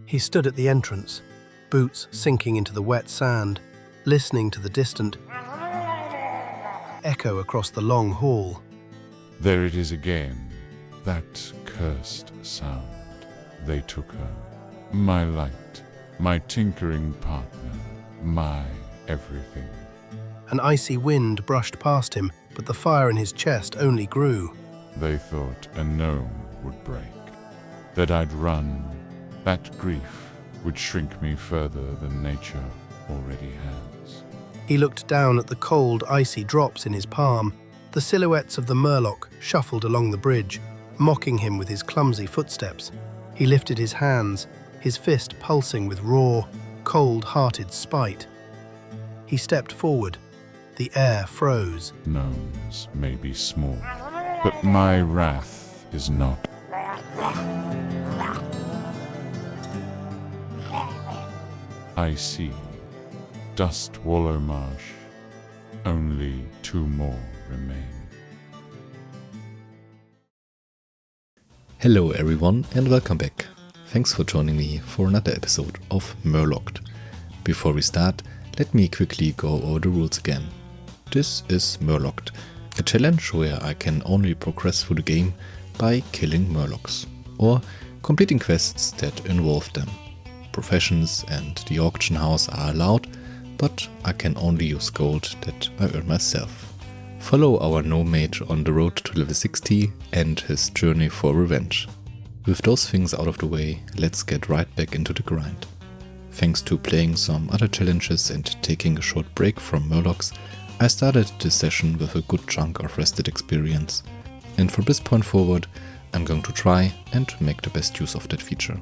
He stood at the entrance, boots sinking into the wet sand, listening to the distant echo across the long hall. There it is again, that cursed sound. They took her, my light, my tinkering partner, my everything. An icy wind brushed past him, but the fire in his chest only grew. They thought a gnome would break, that I'd run, that grief would shrink me further than nature already has. He looked down at the cold, icy drops in his palm. The silhouettes of the Murloc shuffled along the bridge, mocking him with his clumsy footsteps. He lifted his hands, his fist pulsing with raw, cold-hearted spite. He stepped forward. The air froze. Gnomes may be small, but my wrath is not. I see. Dustwallow Marsh. Only 2 more remain. Hello everyone and welcome back. Thanks for joining me for another episode of Murlocked. Before we start, let me quickly go over the rules again. This is Murlocked, a challenge where I can only progress through the game by killing Murlocs, or completing quests that involve them. Professions and the auction house are allowed, but I can only use gold that I earn myself. Follow our gnome mage on the road to level 60 and his journey for revenge. With those things out of the way, let's get right back into the grind. Thanks to playing some other challenges and taking a short break from Murlocs, I started this session with a good chunk of rested experience. And from this point forward, I'm going to try and make the best use of that feature.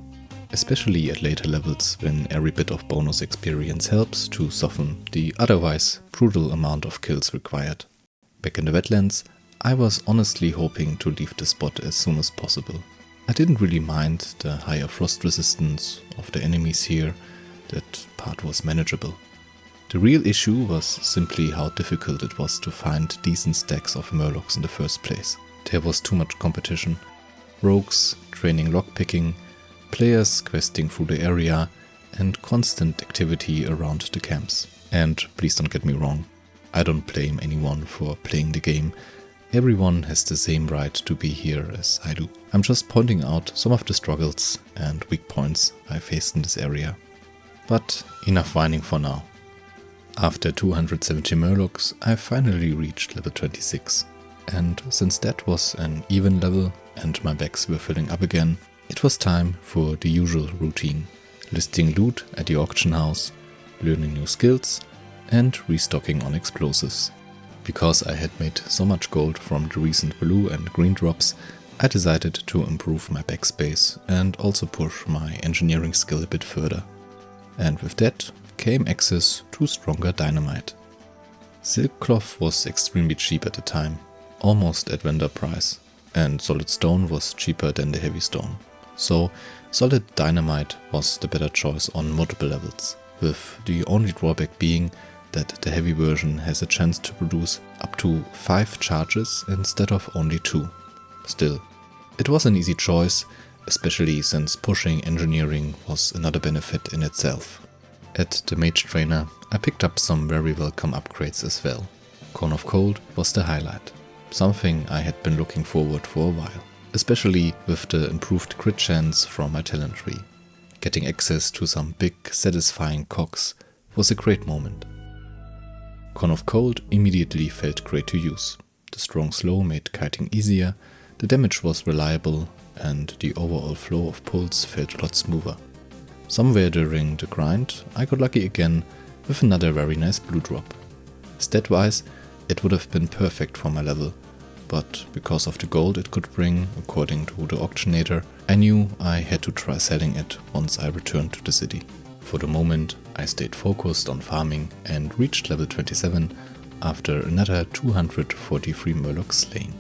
Especially at later levels, when every bit of bonus experience helps to soften the otherwise brutal amount of kills required. Back in the Wetlands, I was honestly hoping to leave the spot as soon as possible. I didn't really mind the higher frost resistance of the enemies here, that part was manageable. The real issue was simply how difficult it was to find decent stacks of Murlocs in the first place. There was too much competition. Rogues training lockpicking, players questing through the area, and constant activity around the camps. And please don't get me wrong, I don't blame anyone for playing the game. Everyone has the same right to be here as I do. I'm just pointing out some of the struggles and weak points I faced in this area. But enough whining for now. After 270 Murlocs, I finally reached level 26. And since that was an even level and my bags were filling up again, it was time for the usual routine. Listing loot at the auction house, learning new skills, and restocking on explosives. Because I had made so much gold from the recent blue and green drops, I decided to improve my backspace and also push my engineering skill a bit further. And with that came access to stronger dynamite. Silk cloth was extremely cheap at the time, almost at vendor price, and solid stone was cheaper than the heavy stone. So solid dynamite was the better choice on multiple levels, with the only drawback being that the heavy version has a chance to produce up to 5 charges instead of only 2. Still, it was an easy choice, especially since pushing engineering was another benefit in itself. At the mage trainer, I picked up some very welcome upgrades as well. Cone of Cold was the highlight, something I had been looking forward for a while, especially with the improved crit chance from my talent tree. Getting access to some big, satisfying cogs was a great moment. Cone of Cold immediately felt great to use. The strong slow made kiting easier, the damage was reliable, and the overall flow of pulse felt a lot smoother. Somewhere during the grind, I got lucky again with another very nice blue drop. Stat-wise, it would have been perfect for my level, but because of the gold it could bring, according to the auctionator, I knew I had to try selling it once I returned to the city. For the moment, I stayed focused on farming and reached level 27 after another 243 Murlocs slain.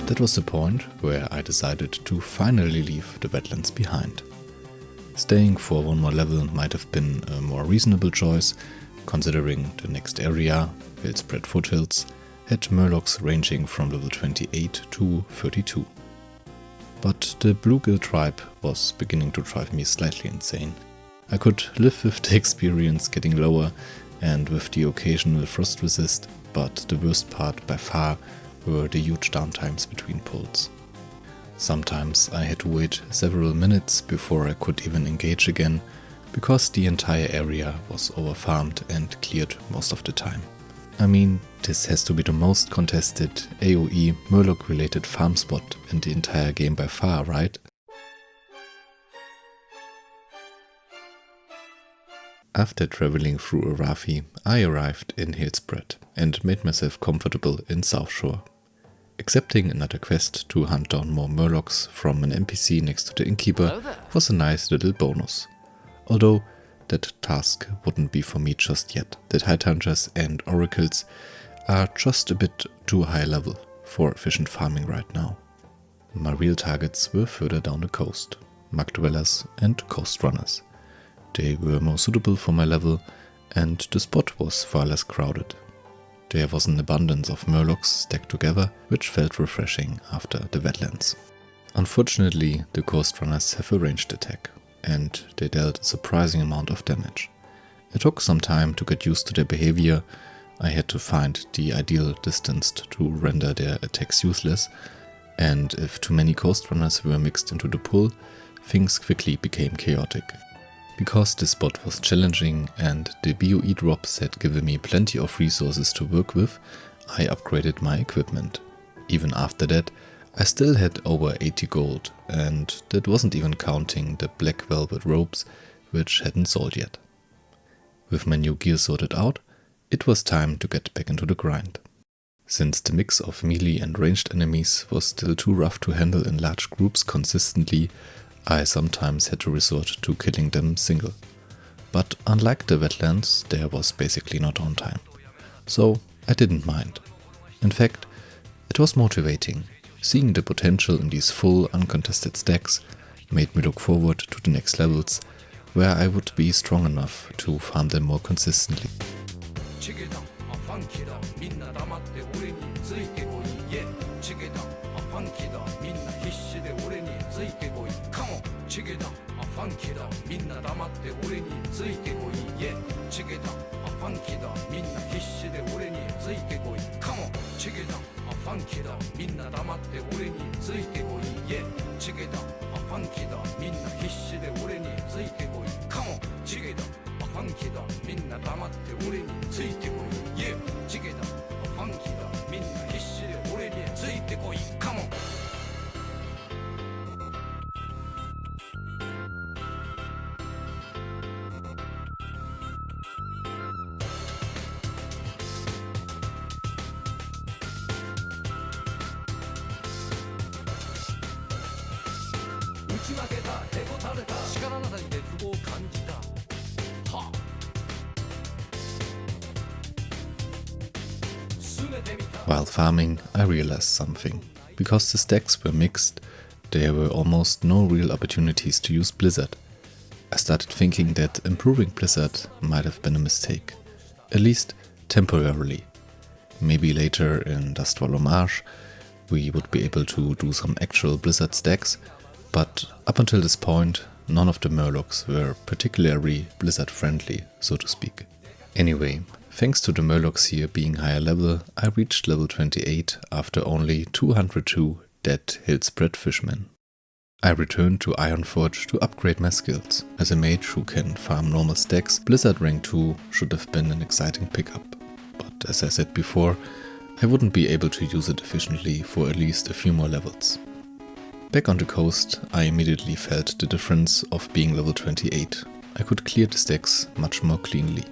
That was the point where I decided to finally leave the wetlands behind. Staying for one more level might have been a more reasonable choice, considering the next area, Hillsbrad foothills, had Murlocs ranging from level 28 to 32. But the bluegill tribe was beginning to drive me slightly insane. I could live with the experience getting lower and with the occasional frost resist, but the worst part by far were the huge downtimes between pulls. Sometimes I had to wait several minutes before I could even engage again, because the entire area was overfarmed and cleared most of the time. I mean, this has to be the most contested AoE Murloc related farm spot in the entire game by far, right? After traveling through Arathi, I arrived in Hillsbrad and made myself comfortable in South Shore. Accepting another quest to hunt down more Murlocs from an NPC next to the innkeeper was a nice little bonus. Although that task wouldn't be for me just yet. The Tidehunters and Oracles are just a bit too high level for efficient farming right now. My real targets were further down the coast, Mug Dwellers and Coast Runners. They were more suitable for my level and the spot was far less crowded. There was an abundance of Murlocs stacked together, which felt refreshing after the wetlands. Unfortunately, the Coast Runners have a ranged attack, and they dealt a surprising amount of damage. It took some time to get used to their behavior. I had to find the ideal distance to render their attacks useless, and if too many Coast Runners were mixed into the pool, things quickly became chaotic. Because this spot was challenging and the BOE drops had given me plenty of resources to work with, I upgraded my equipment. Even after that, I still had over 80 gold, and that wasn't even counting the black velvet robes, which hadn't sold yet. With my new gear sorted out, it was time to get back into the grind. Since the mix of melee and ranged enemies was still too rough to handle in large groups consistently, I sometimes had to resort to killing them single. But unlike the wetlands, there was basically no downtime. So I didn't mind. In fact, it was motivating. Seeing the potential in these full, uncontested stacks made me look forward to the next levels, where I would be strong enough to farm them more consistently. While farming, I realized something. Because the stacks were mixed, there were almost no real opportunities to use Blizzard. I started thinking that improving Blizzard might have been a mistake, at least temporarily. Maybe later in Dustwallow Marsh we would be able to do some actual Blizzard stacks, but up until this point none of the Murlocs were particularly Blizzard friendly, so to speak. Anyway, thanks to the Murlocs here being higher level, I reached level 28 after only 202 dead Hillsbrad fishmen. I returned to Ironforge to upgrade my skills. As a mage who can farm normal stacks, Blizzard rank 2 should have been an exciting pickup. But as I said before, I wouldn't be able to use it efficiently for at least a few more levels. Back on the coast, I immediately felt the difference of being level 28. I could clear the stacks much more cleanly.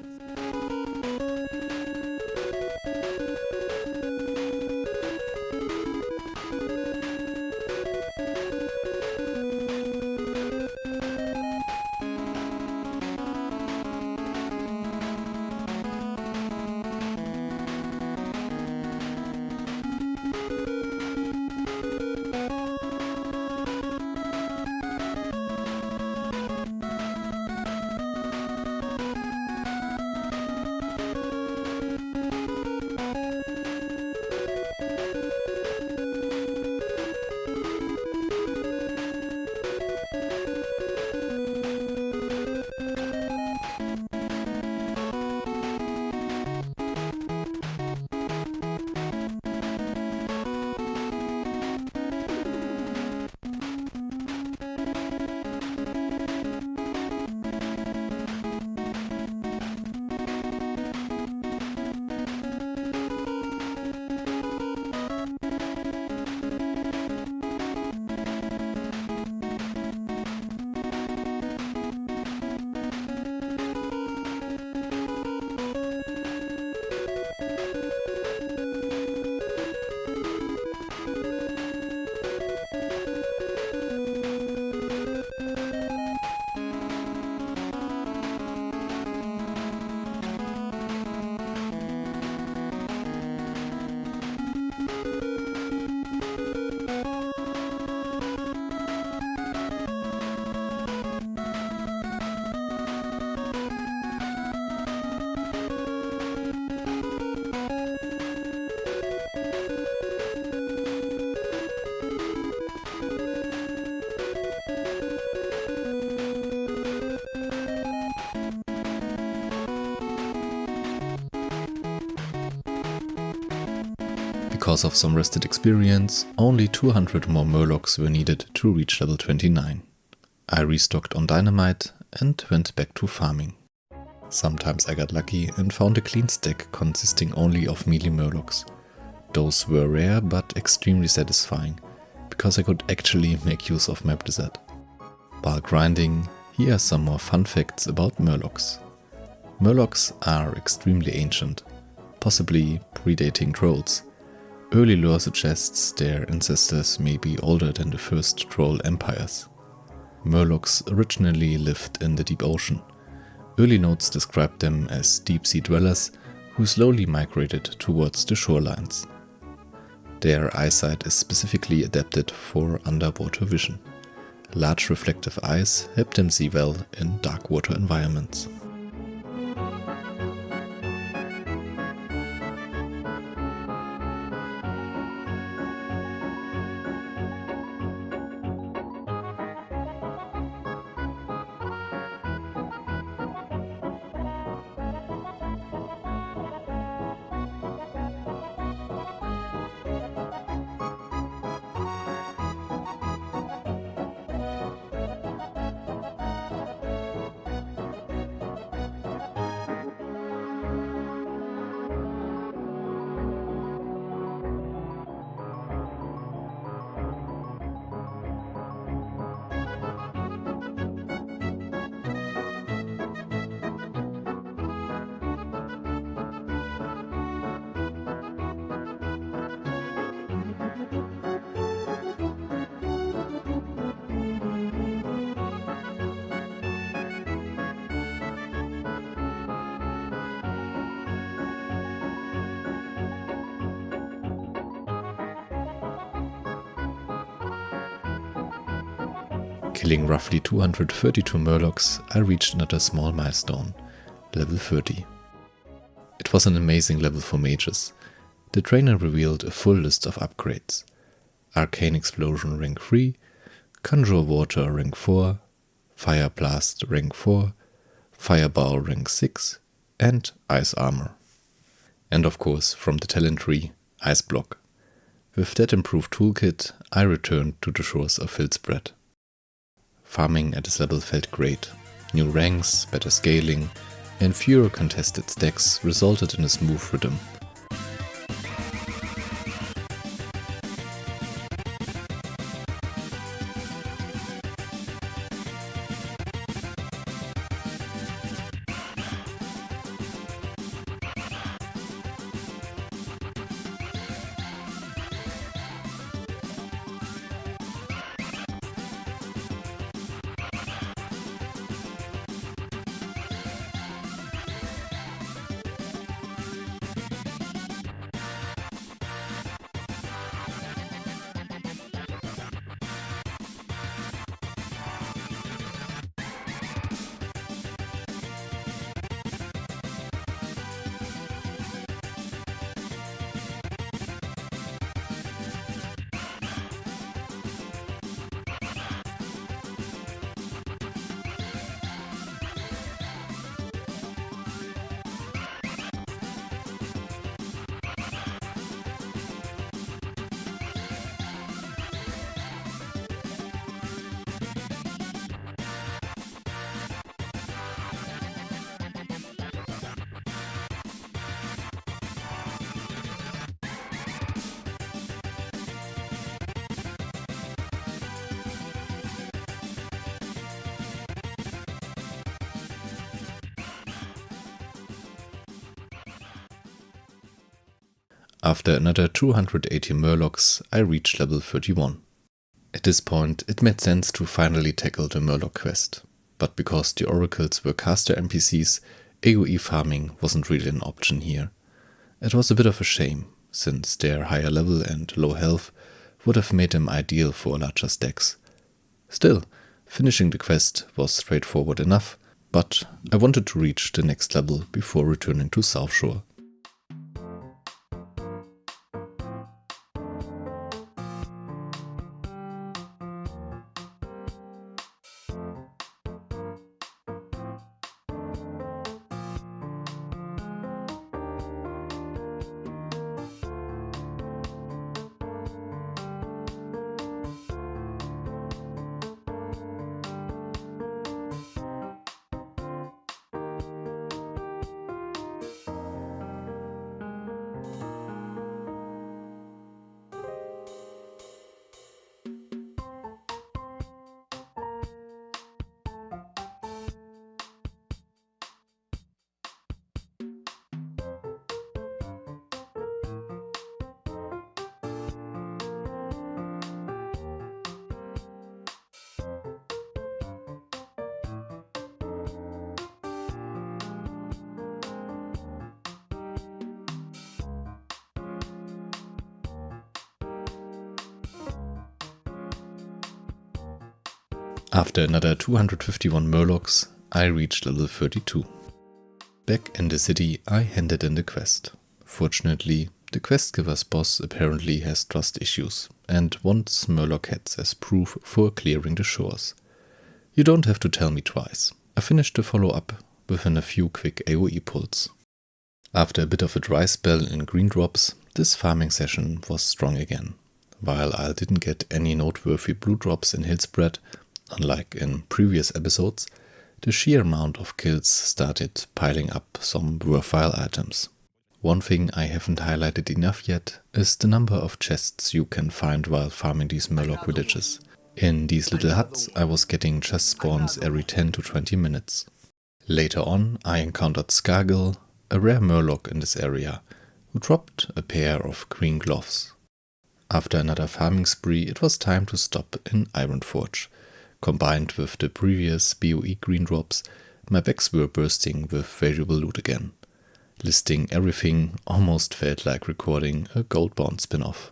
Because of some wasted experience, only 200 more Murlocs were needed to reach level 29. I restocked on dynamite and went back to farming. Sometimes I got lucky and found a clean stack consisting only of melee Murlocs. Those were rare but extremely satisfying, because I could actually make use of map desert. While grinding, here are some more fun facts about Murlocs. Murlocs are extremely ancient, possibly predating trolls. Early lore suggests their ancestors may be older than the first troll empires. Murlocs originally lived in the deep ocean. Early notes describe them as deep-sea dwellers who slowly migrated towards the shorelines. Their eyesight is specifically adapted for underwater vision. Large reflective eyes help them see well in dark water environments. Killing roughly 232 Murlocs, I reached another small milestone, level 30. It was an amazing level for mages. The trainer revealed a full list of upgrades. Arcane Explosion rank 3, Conjure Water rank 4, Fire Blast rank 4, Fireball rank 6 and Ice Armor. And of course, from the talent tree, Ice Block. With that improved toolkit, I returned to the shores of Hillsbrad. Farming at this level felt great. New ranks, better scaling, and fewer contested stacks resulted in a smooth rhythm. After another 280 Murlocs, I reached level 31. At this point, it made sense to finally tackle the Murloc quest, but because the oracles were caster NPCs, AoE farming wasn't really an option here. It was a bit of a shame, since their higher level and low health would have made them ideal for larger stacks. Still, finishing the quest was straightforward enough, but I wanted to reach the next level before returning to South Shore. After another 251 Murlocs, I reached level 32. Back in the city, I handed in the quest. Fortunately, the quest giver's boss apparently has trust issues and wants Murloc heads as proof for clearing the shores. You don't have to tell me twice. I finished the follow-up within a few quick AoE pulls. After a bit of a dry spell in green drops, this farming session was strong again. While I didn't get any noteworthy blue drops in Hillsbrad, unlike in previous episodes, the sheer amount of kills started piling up some worthwhile items. One thing I haven't highlighted enough yet is the number of chests you can find while farming these Murloc villages. In these little huts I was getting chest spawns every 10 to 20 minutes. Later on I encountered Scargill, a rare Murloc in this area, who dropped a pair of green gloves. After another farming spree it was time to stop in Ironforge. Combined with the previous BOE green drops, my bags were bursting with valuable loot again. Listing everything almost felt like recording a Goldbound spin-off.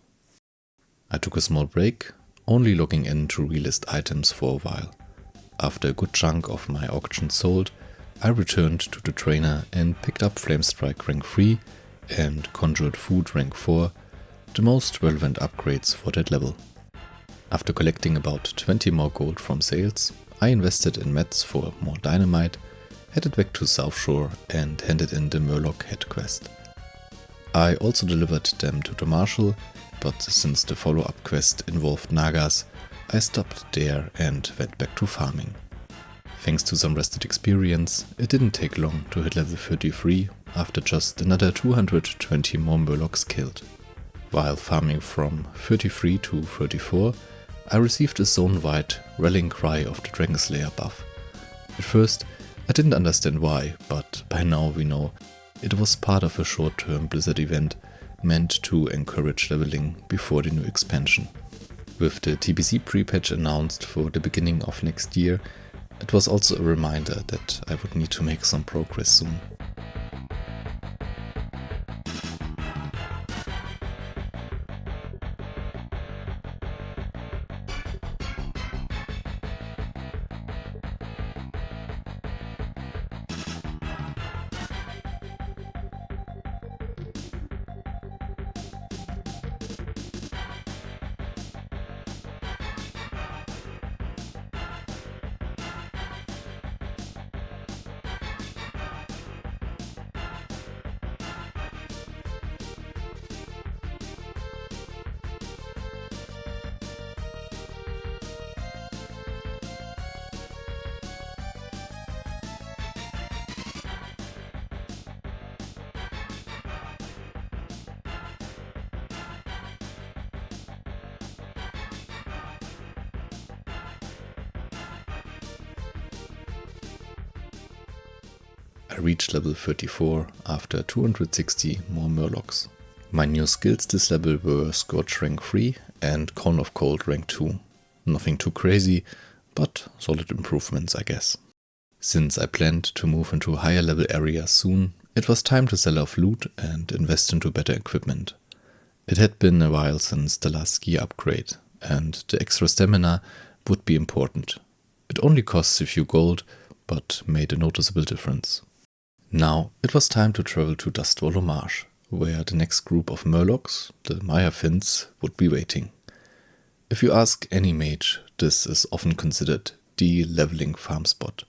I took a small break, only logging in to relist items for a while. After a good chunk of my auction sold, I returned to the trainer and picked up Flamestrike rank 3 and Conjured Food rank 4, the most relevant upgrades for that level. After collecting about 20 more gold from sales, I invested in mats for more dynamite, headed back to South Shore and handed in the Murloc head quest. I also delivered them to the Marshal, but since the follow-up quest involved Nagas, I stopped there and went back to farming. Thanks to some rested experience, it didn't take long to hit level 33 after just another 220 more Murlocs killed. While farming from 33 to 34, I received a zone-wide rallying cry of the Dragonslayer buff. At first, I didn't understand why, but by now we know it was part of a short-term Blizzard event meant to encourage leveling before the new expansion. With the TBC pre-patch announced for the beginning of next year, it was also a reminder that I would need to make some progress soon. I reached level 34 after 260 more Murlocs. My new skills this level were Scorch rank 3 and Cone of Cold rank 2. Nothing too crazy, but solid improvements I guess. Since I planned to move into higher level areas soon, it was time to sell off loot and invest into better equipment. It had been a while since the last gear upgrade, and the extra stamina would be important. It only costs a few gold, but made a noticeable difference. Now it was time to travel to Dustwallow Marsh, where the next group of Murlocs, the Maya Finns, would be waiting. If you ask any mage, this is often considered the leveling farm spot.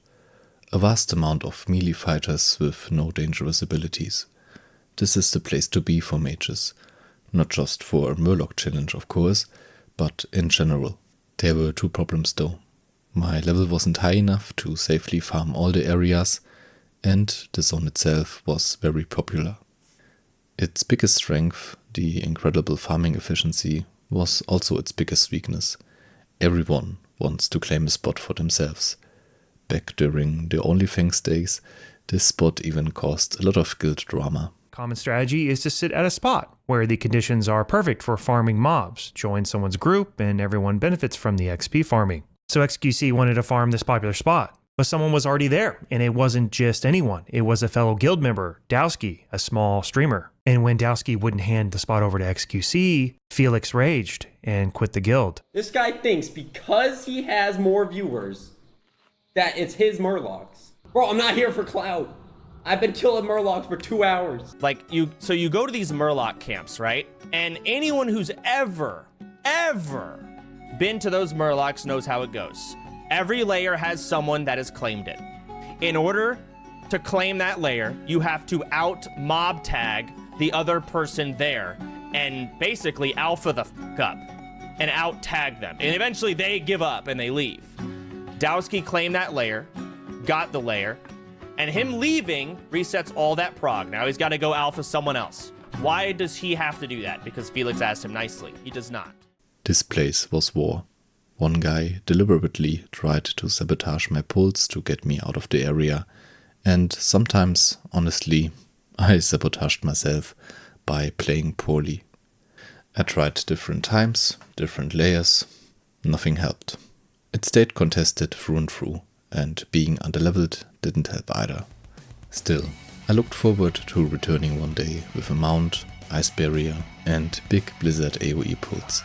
A vast amount of melee fighters with no dangerous abilities. This is the place to be for mages, not just for a Murloc challenge of course, but in general. There were two problems though. My level wasn't high enough to safely farm all the areas, and the zone itself was very popular. Its biggest strength, the incredible farming efficiency, was also its biggest weakness. Everyone wants to claim a spot for themselves. Back during the OnlyFans days, this spot even caused a lot of guild drama. Common strategy is to sit at a spot where the conditions are perfect for farming mobs, join someone's group, and everyone benefits from the XP farming. So XQC wanted to farm this popular spot. But someone was already there, and it wasn't just anyone. It was a fellow guild member, Dowski, a small streamer. And when Dowski wouldn't hand the spot over to XQC, Felix raged and quit the guild. This guy thinks because he has more viewers that it's his Murlocs. Bro, I'm not here for clout. I've been killing Murlocs for 2 hours. So you go to these Murloc camps, right? And anyone who's ever been to those Murlocs knows how it goes. Every layer has someone that has claimed it. In order to claim that layer, you have to out mob tag the other person there and basically alpha the fuck up and out tag them. And eventually they give up and they leave. Dowski claimed that layer, got the layer, and him leaving resets all that prog. Now he's got to go alpha someone else. Why does he have to do that? Because Felix asked him nicely. He does not. This place was war. One guy deliberately tried to sabotage my pulls to get me out of the area, and sometimes, honestly, I sabotaged myself by playing poorly. I tried different times, different layers, nothing helped. It stayed contested through and through, and being underleveled didn't help either. Still, I looked forward to returning one day with a mount, ice barrier, and big blizzard AoE pulls.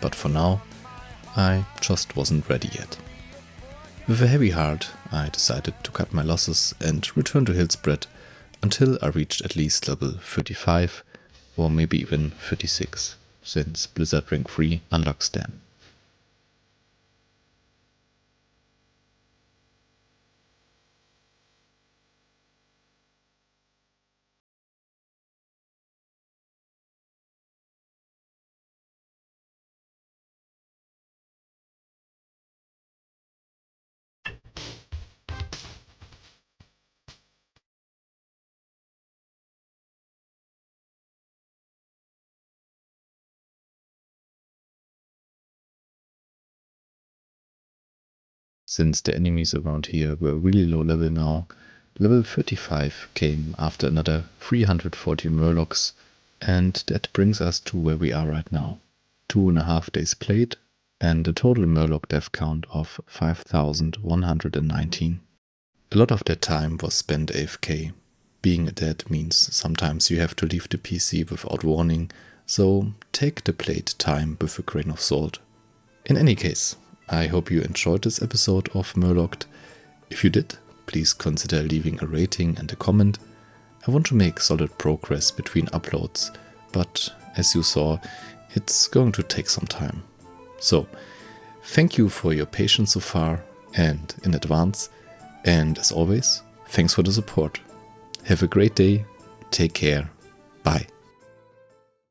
But for now, I just wasn't ready yet. With a heavy heart, I decided to cut my losses and return to Hillsbrad until I reached at least level 35 or maybe even 36, since Blizzard Rank 3 unlocks then. Since the enemies around here were really low level now, level 35 came after another 340 Murlocs, and that brings us to where we are right now. 2.5 days played, and a total Murloc death count of 5,119. A lot of that time was spent AFK. Being a dead means sometimes you have to leave the PC without warning, so take the played time with a grain of salt. In any case, I hope you enjoyed this episode of Murlocked. If you did, please consider leaving a rating and a comment. I want to make solid progress between uploads, but as you saw, it's going to take some time. So, thank you for your patience so far, and in advance, and as always, thanks for the support. Have a great day, take care, bye.